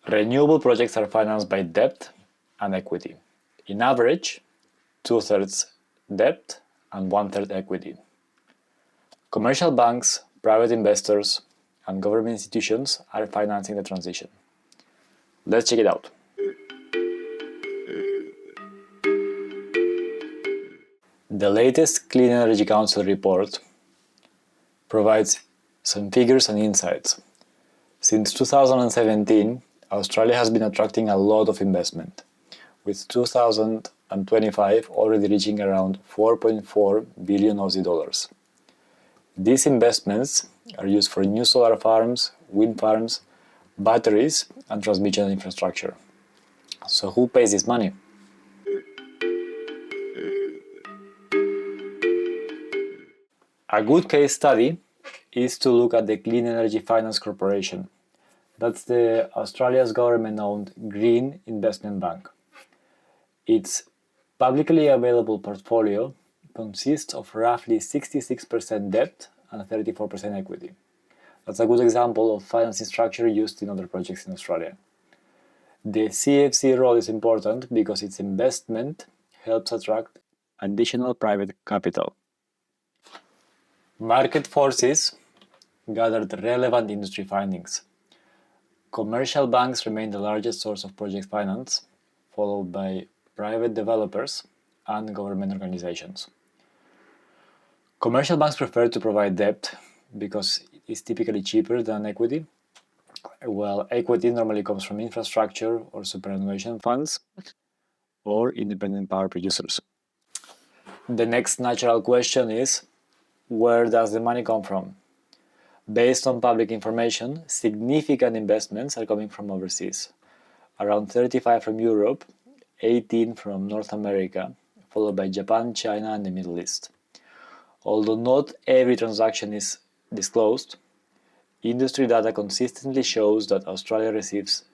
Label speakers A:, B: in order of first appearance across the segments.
A: Renewable projects are financed by debt and equity. In average, 2/3 debt and 1/3 equity. Commercial banks, private investors, and government institutions are financing the transition. Let's check it out. The latest Clean Energy Council report provides some figures and insights. Since 2017, Australia has been attracting a lot of investment, with 2025 already reaching around 4.4 billion Aussie dollars. These investments are used for new solar farms, wind farms, batteries, and transmission infrastructure. So who pays this money? A good case study is to look at the Clean Energy Finance Corporation. That's the Australia's government-owned green investment bank. Its publicly available portfolio consists of roughly 66% debt and 34% equity. That's a good example of financing structure used in other projects in Australia. The CFC role is important because its investment helps attract additional private capital. Market forces gathered relevant industry findings. Commercial banks remain the largest source of project finance, followed by private developers and government organizations. Commercial banks prefer to provide debt because it is typically cheaper than equity, while equity normally comes from infrastructure or superannuation funds or independent power producers. The next natural question is, where does the money come from? Based on public information, significant investments are coming from overseas. Around 35 from Europe, 18 from North America, followed by Japan, China, and the Middle East. Although not every transaction is disclosed, industry data consistently shows that Australia receives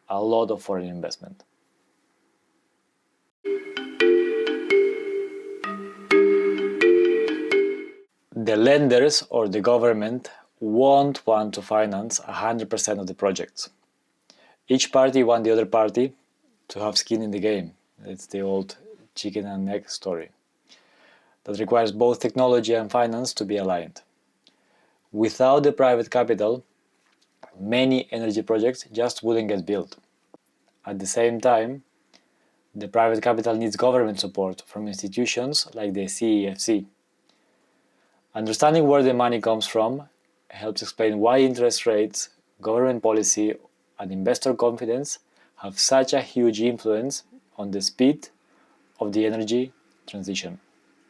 A: a lot of foreign investment. The lenders or the government won't want to finance 100% of the projects. Each party wants the other party to have skin in the game. It's the old chicken and egg story. That requires both technology and finance to be aligned. Without the private capital, many energy projects just wouldn't get built. At the same time, the private capital needs government support from institutions like the CEFC. Understanding where the money comes from helps explain why interest rates, government policy, and investor confidence have such a huge influence on the speed of the energy transition.